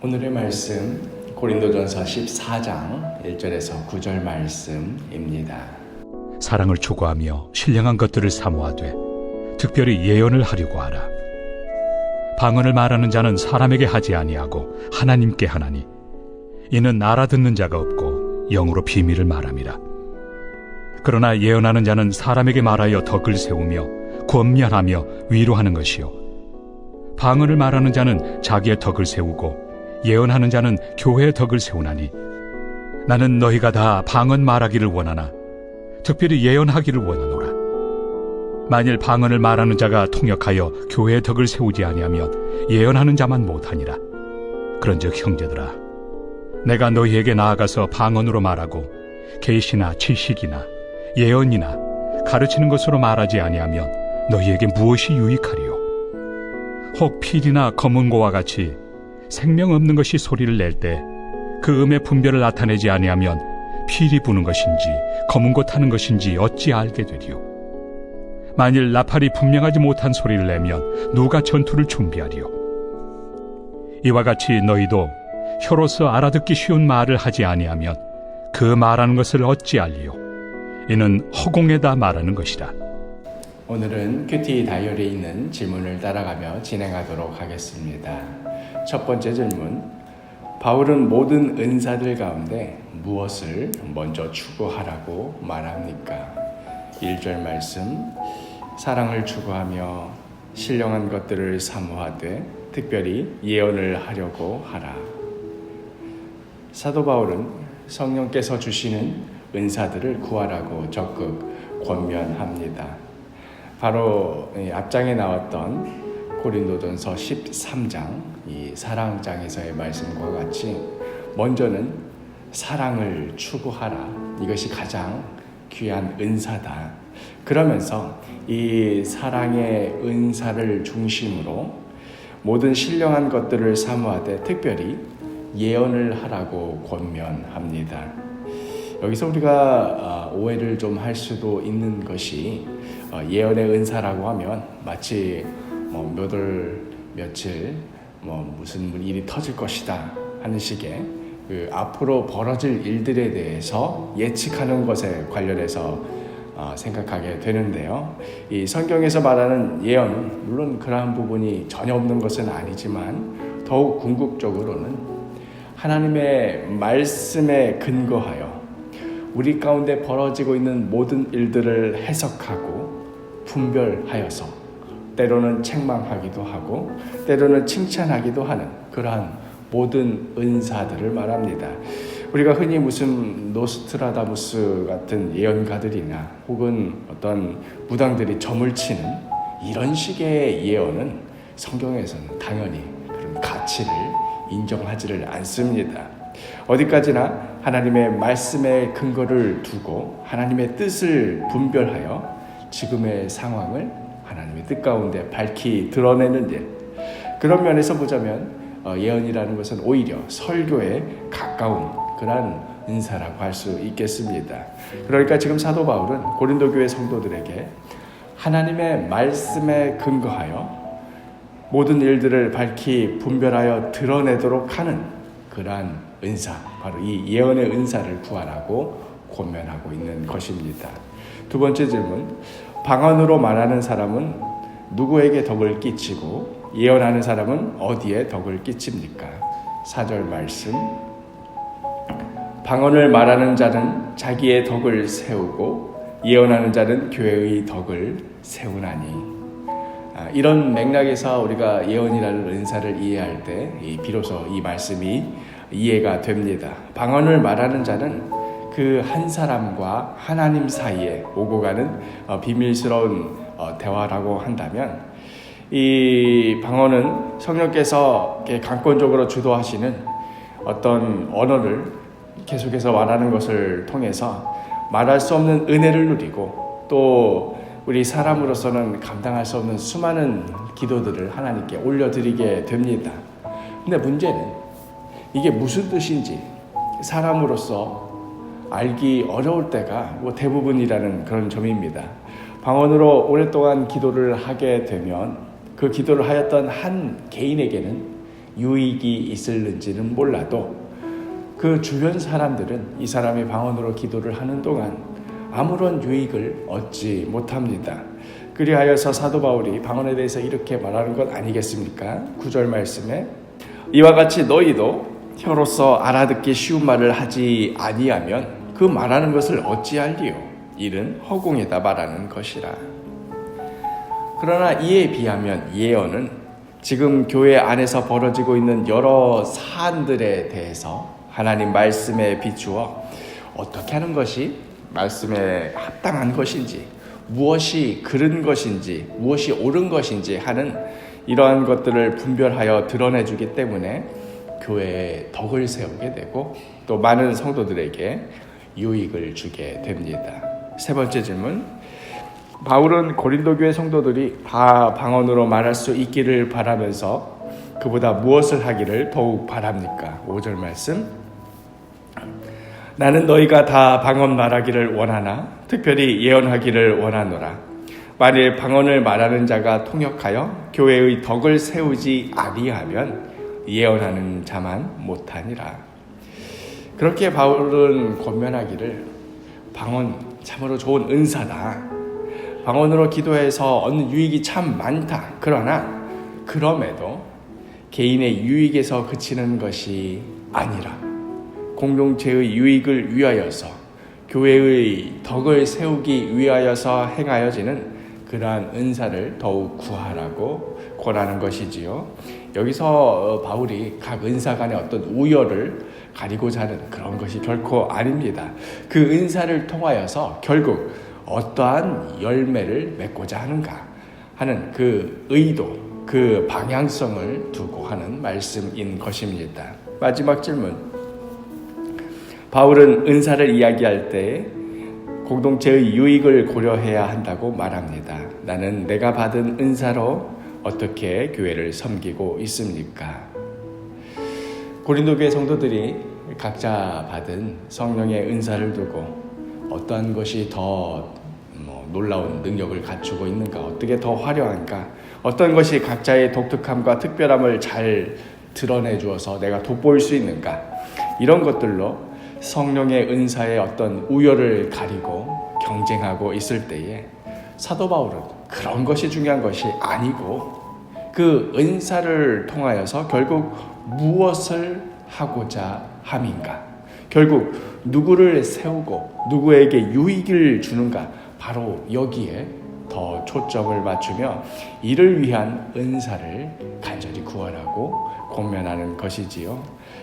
오늘의 말씀 고린도전서 14장 1절에서 9절 말씀입니다. 사랑을 추구하며 신령한 것들을 사모하되 특별히 예언을 하려고 하라. 방언을 말하는 자는 사람에게 하지 아니하고 하나님께 하나니 이는 알아듣는 자가 없고 영으로 비밀을 말함이라. 그러나 예언하는 자는 사람에게 말하여 덕을 세우며 권면하며 위로하는 것이요 방언을 말하는 자는 자기의 덕을 세우고 예언하는 자는 교회의 덕을 세우나니 나는 너희가 다 방언 말하기를 원하나 특별히 예언하기를 원하노라. 만일 방언을 말하는 자가 통역하여 교회의 덕을 세우지 아니하면 예언하는 자만 못하니라. 그런즉 형제들아, 내가 너희에게 나아가서 방언으로 말하고 계시나 지식이나 예언이나 가르치는 것으로 말하지 아니하면 너희에게 무엇이 유익하리요? 혹 필이나 검은고와 같이 생명 없는 것이 소리를 낼 때 그 음의 분별을 나타내지 아니하면 필이 부는 것인지 검은고 타는 것인지 어찌 알게 되리요? 만일 나팔이 분명하지 못한 소리를 내면 누가 전투를 준비하리요? 이와 같이 너희도 혀로서 알아듣기 쉬운 말을 하지 아니하면 그 말하는 것을 어찌 알리요? 이는 허공에다 말하는 것이라. 오늘은 큐티 다이어리에 있는 질문을 따라가며 진행하도록 하겠습니다. 첫 번째 질문, 바울은 모든 은사들 가운데 무엇을 먼저 추구하라고 말합니까? 1절 말씀, 사랑을 추구하며 신령한 것들을 사모하되 특별히 예언을 하려고 하라. 사도 바울은 성령께서 주시는 은사들을 구하라고 적극 권면합니다. 바로 앞장에 나왔던 고린도전서 13장 이 사랑장에서의 말씀과 같이 먼저는 사랑을 추구하라. 이것이 가장 귀한 은사다. 그러면서 이 사랑의 은사를 중심으로 모든 신령한 것들을 사모하되 특별히 예언을 하라고 권면합니다. 여기서 우리가 오해를 좀 할 수도 있는 것이 예언의 은사라고 하면 마치 몇 월 며칠 무슨 일이 터질 것이다 하는 식의 앞으로 벌어질 일들에 대해서 예측하는 것에 관련해서 생각하게 되는데요. 이 성경에서 말하는 예언은 물론 그러한 부분이 전혀 없는 것은 아니지만 더욱 궁극적으로는 하나님의 말씀에 근거하여 우리 가운데 벌어지고 있는 모든 일들을 해석하고 분별하여서 때로는 책망하기도 하고 때로는 칭찬하기도 하는 그러한 모든 은사들을 말합니다. 우리가 흔히 무슨 노스트라다무스 같은 예언가들이나 혹은 어떤 무당들이 점을 치는 이런 식의 예언은 성경에서는 당연히 그런 가치를 인정하지를 않습니다. 어디까지나 하나님의 말씀에 근거를 두고 하나님의 뜻을 분별하여 지금의 상황을 하나님의 뜻 가운데 밝히 드러내는 일, 그런 면에서 보자면 예언이라는 것은 오히려 설교에 가까운 그런 은사라고 할 수 있겠습니다. 그러니까 지금 사도 바울은 고린도 교회 성도들에게 하나님의 말씀에 근거하여 모든 일들을 밝히 분별하여 드러내도록 하는 그러한 은사, 바로 이 예언의 은사를 구하라고 권면하고 있는 것입니다. 두 번째 질문, 방언으로 말하는 사람은 누구에게 덕을 끼치고 예언하는 사람은 어디에 덕을 끼칩니까? 4절 말씀, 방언을 말하는 자는 자기의 덕을 세우고 예언하는 자는 교회의 덕을 세우나니. 이런 맥락에서 우리가 예언이라는 은사를 이해할 때 비로소 이 말씀이 이해가 됩니다. 방언을 말하는 자는 그 한 사람과 하나님 사이에 오고 가는 비밀스러운 대화라고 한다면, 이 방언은 성령께서 강권적으로 주도하시는 어떤 언어를 계속해서 말하는 것을 통해서 말할 수 없는 은혜를 누리고 또 우리 사람으로서는 감당할 수 없는 수많은 기도들을 하나님께 올려드리게 됩니다. 근데 문제는 이게 무슨 뜻인지 사람으로서 알기 어려울 때가 대부분이라는 그런 점입니다. 방언으로 오랫동안 기도를 하게 되면 그 기도를 하였던 한 개인에게는 유익이 있을는지는 몰라도 그 주변 사람들은 이 사람이 방언으로 기도를 하는 동안 아무런 유익을 얻지 못합니다. 그리하여서 사도 바울이 방언에 대해서 이렇게 말하는 것 아니겠습니까? 9절 말씀에 이와 같이 너희도 혀로서 알아듣기 쉬운 말을 하지 아니하면 그 말하는 것을 어찌할리요? 이는 허공에다 말하는 것이라. 그러나 이에 비하면 예언은 지금 교회 안에서 벌어지고 있는 여러 사안들에 대해서 하나님 말씀에 비추어 어떻게 하는 것이 말씀에 합당한 것인지, 무엇이 그른 것인지, 무엇이 옳은 것인지 하는 이러한 것들을 분별하여 드러내주기 때문에 교회에 덕을 세우게 되고 또 많은 성도들에게 유익을 주게 됩니다. 세 번째 질문. 바울은 고린도 교회 성도들이 다 방언으로 말할 수 있기를 바라면서 그보다 무엇을 하기를 더욱 바랍니까? 5절 말씀. 나는 너희가 다 방언 말하기를 원하나 특별히 예언하기를 원하노라. 만일 방언을 말하는 자가 통역하여 교회의 덕을 세우지 아니하면 예언하는 자만 못하니라. 그렇게 바울은 권면하기를 방언 참으로 좋은 은사다. 방언으로 기도해서 얻는 유익이 참 많다. 그러나 그럼에도 개인의 유익에서 그치는 것이 아니라 공동체의 유익을 위하여서 교회의 덕을 세우기 위하여서 행하여지는 그러한 은사를 더욱 구하라고 권하는 것이지요. 여기서 바울이 각 은사 간의 어떤 우열을 가리고자 하는 그런 것이 결코 아닙니다. 그 은사를 통하여서 결국 어떠한 열매를 맺고자 하는가 하는 그 의도, 그 방향성을 두고 하는 말씀인 것입니다. 마지막 질문. 바울은 은사를 이야기할 때 공동체의 유익을 고려해야 한다고 말합니다. 나는 내가 받은 은사로 어떻게 교회를 섬기고 있습니까? 고린도 교회 성도들이 각자 받은 성령의 은사를 두고 어떠한 것이 더 놀라운 능력을 갖추고 있는가, 어떻게 더 화려한가, 어떤 것이 각자의 독특함과 특별함을 잘 드러내 주어서 내가 돋보일 수 있는가, 이런 것들로 성령의 은사의 어떤 우열을 가리고 경쟁하고 있을 때에 사도 바울은 그런 것이 중요한 것이 아니고 그 은사를 통하여서 결국 무엇을 하고자 함인가, 결국 누구를 세우고 누구에게 유익을 주는가, 바로 여기에 더 초점을 맞추며 이를 위한 은사를 간절히 구하라고 권면하는 것이지요.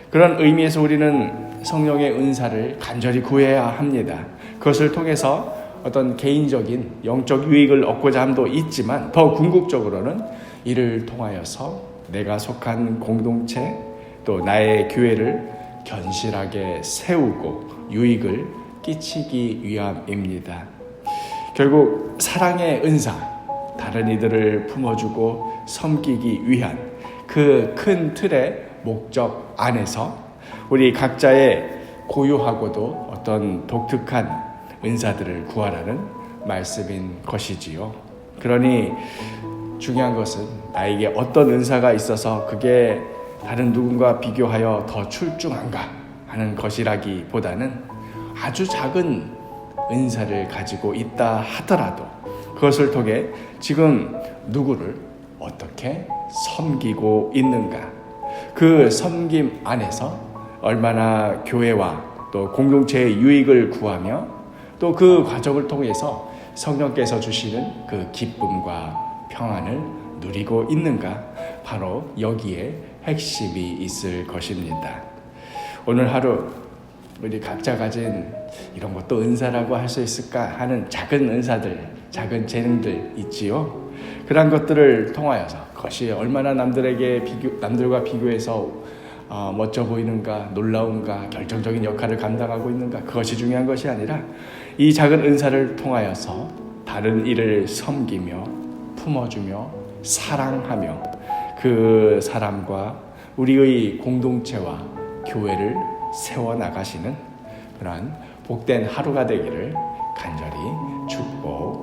그런 의미에서 우리는 성령의 은사를 간절히 구해야 합니다. 그것을 통해서 어떤 개인적인 영적 유익을 얻고자 함도 있지만 더 궁극적으로는 이를 통하여서 내가 속한 공동체 또 나의 교회를 견실하게 세우고 유익을 끼치기 위함입니다. 결국 사랑의 은사, 다른 이들을 품어주고 섬기기 위한 그 큰 틀의 목적 안에서 우리 각자의 고유하고도 어떤 독특한 은사들을 구하라는 말씀인 것이지요. 그러니 중요한 것은 나에게 어떤 은사가 있어서 그게 다른 누군가 비교하여 더 출중한가 하는 것이라기보다는 아주 작은 은사를 가지고 있다 하더라도 그것을 통해 지금 누구를 어떻게 섬기고 있는가, 그 섬김 안에서 얼마나 교회와 또 공동체의 유익을 구하며 또 그 과정을 통해서 성령께서 주시는 그 기쁨과 평안을 누리고 있는가, 바로 여기에 핵심이 있을 것입니다. 오늘 하루 우리 각자 가진 이런 것도 은사라고 할 수 있을까 하는 작은 은사들, 작은 재능들 있지요. 그런 것들을 통하여서 그것이 얼마나 남들과 비교해서 멋져 보이는가, 놀라운가, 결정적인 역할을 감당하고 있는가, 그것이 중요한 것이 아니라 이 작은 은사를 통하여서 다른 이를 섬기며 품어주며 사랑하며 그 사람과 우리의 공동체와 교회를 세워나가시는 그러한 복된 하루가 되기를 간절히 축복합니다.